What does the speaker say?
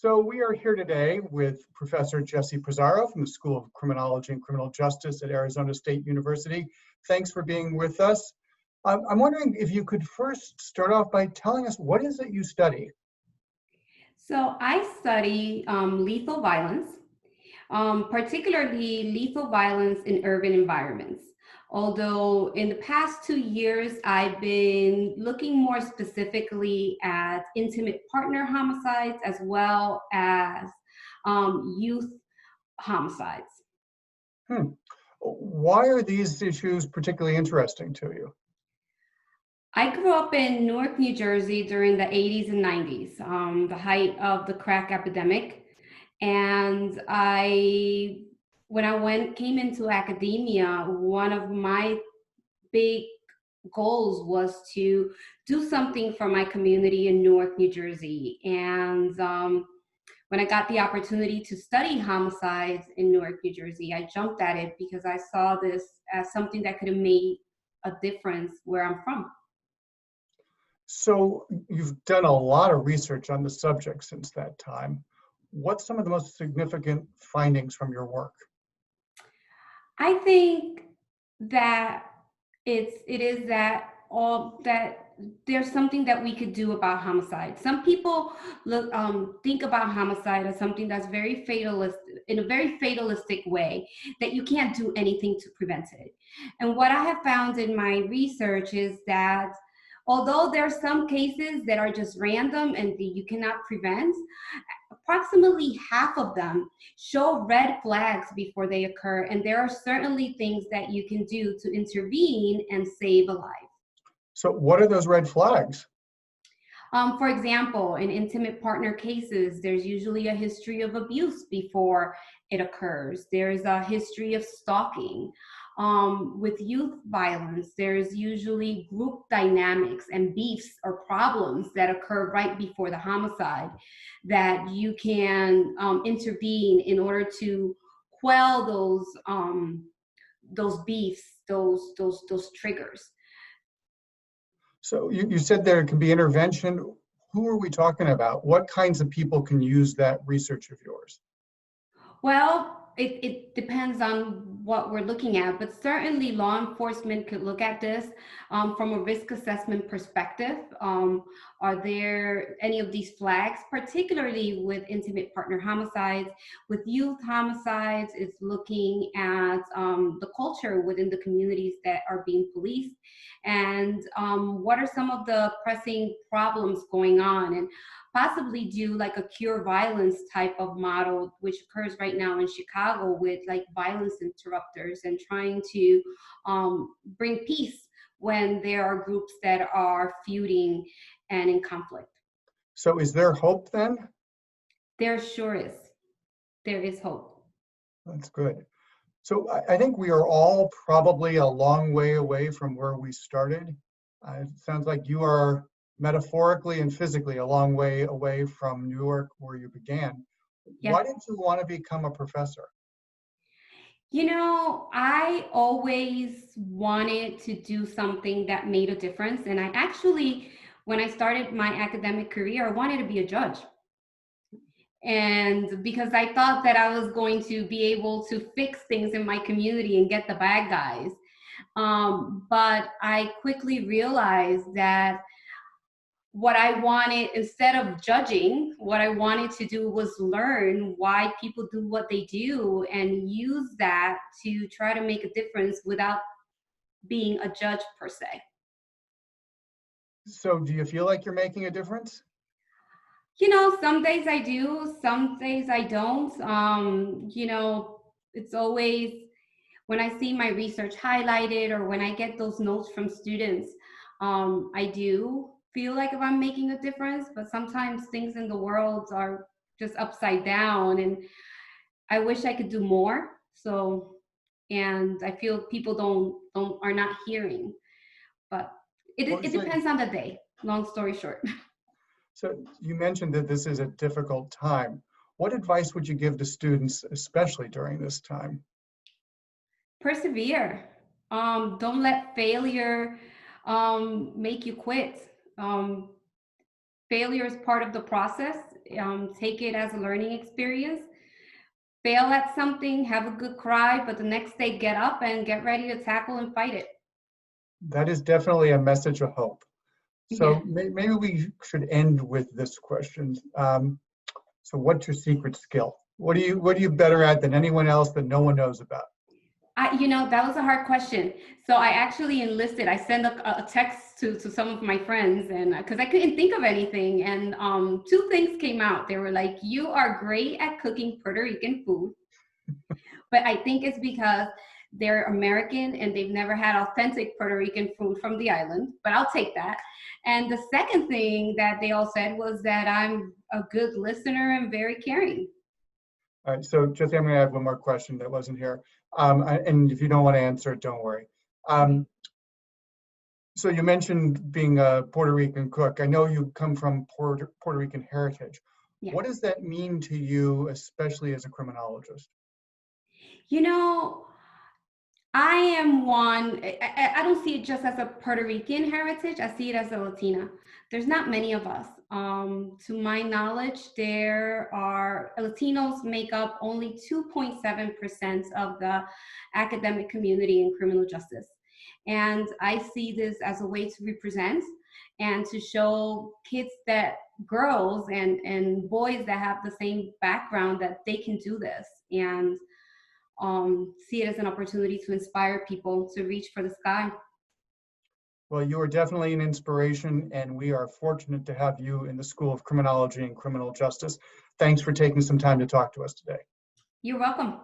So we are here today with Professor Jesy Pizarro from the School of Criminology and Criminal Justice at Arizona State University. Thanks for being with us. I'm wondering if you could first start off by telling us what is it you study? So I study lethal violence, particularly lethal violence in urban environments. Although in the past 2 years, I've been looking more specifically at intimate partner homicides as well as youth homicides. Hmm. Why are these issues particularly interesting to you? I grew up in Newark, New Jersey during the 80s and 90s, the height of the crack epidemic. And when came into academia, one of my big goals was to do something for my community in Newark, New Jersey. And when I got the opportunity to study homicides in Newark, New Jersey, I jumped at it because I saw this as something that could have made a difference where I'm from. So you've done a lot of research on the subject since that time. What's some of the most significant findings from your work? I think that it is that all that there's something that we could do about homicide. Some people think about homicide as something that's very fatalist in a very fatalistic way, that you can't do anything to prevent it. And what I have found in my research is that although there are some cases that are just random and that you cannot prevent, approximately half of them show red flags before they occur, and there are certainly things that you can do to intervene and save a life. So what are those red flags? For example, in intimate partner cases, there's usually a history of abuse before it occurs. There's a history of stalking. With youth violence, there's usually group dynamics and beefs or problems that occur right before the homicide that you can intervene in order to quell those beefs, those triggers. So you said there can be intervention. Who are we talking about? What kinds of people can use that research of yours? Well, it depends on what we're looking at, but certainly law enforcement could look at this from a risk assessment perspective. Are there any of these flags, particularly with intimate partner homicides? With youth homicides, it's looking at the culture within the communities that are being policed, and what are some of the pressing problems going on, and possibly do like a cure violence type of model, which occurs right now in Chicago with like violence interrupters and trying to bring peace when there are groups that are feuding and in conflict. So is there hope then? There sure is. There is hope. That's good. So I think we are all probably a long way away from where we started. It sounds like you are metaphorically and physically a long way away from Newark where you began. Yeah. Why did you want to become a professor? You know, I always wanted to do something that made a difference. And I actually, when I started my academic career, I wanted to be a judge. And because I thought that I was going to be able to fix things in my community and get the bad guys. But I quickly realized that what I wanted, instead of judging, what I wanted to do was learn why people do what they do and use that to try to make a difference without being a judge per se. So do you feel like you're making a difference? You know, some days I do, some days I don't. It's always when I see my research highlighted or when I get those notes from students, I do feel like if I'm making a difference, but sometimes things in the world are just upside down and I wish I could do more. So, and I feel people are not hearing, but it depends on the day, long story short. So you mentioned that this is a difficult time. What advice would you give to students, especially during this time? Persevere. Don't let failure make you quit. Failure is part of the process. take it as a learning experience. Fail at something, have a good cry, but the next day get up and get ready to tackle and fight it. That is definitely a message of hope. So Yeah. maybe we should end with this question. So what's your secret skill? What are you better at than anyone else that no one knows about? That was a hard question. So I actually enlisted. I sent a text to some of my friends, and because I couldn't think of anything, and two things came out. They were like, "You are great at cooking Puerto Rican food," but I think it's because they're American and they've never had authentic Puerto Rican food from the island. But I'll take that. And the second thing that they all said was that I'm a good listener and very caring. All right, so Jesy, I'm going to add one more question that wasn't here. And if you don't want to answer it, don't worry. So you mentioned being a Puerto Rican cook. I know you come from Puerto Rican heritage. Yeah. What does that mean to you, especially as a criminologist? I am one, I don't see it just as a Puerto Rican heritage, I see it as a Latina. There's not many of us. To my knowledge, Latinos make up only 2.7% of the academic community in criminal justice. And I see this as a way to represent and to show girls and boys that have the same background, that they can do this. And see it as an opportunity to inspire people to reach for the sky. Well, you are definitely an inspiration, and we are fortunate to have you in the School of Criminology and Criminal Justice. Thanks for taking some time to talk to us today. You're welcome.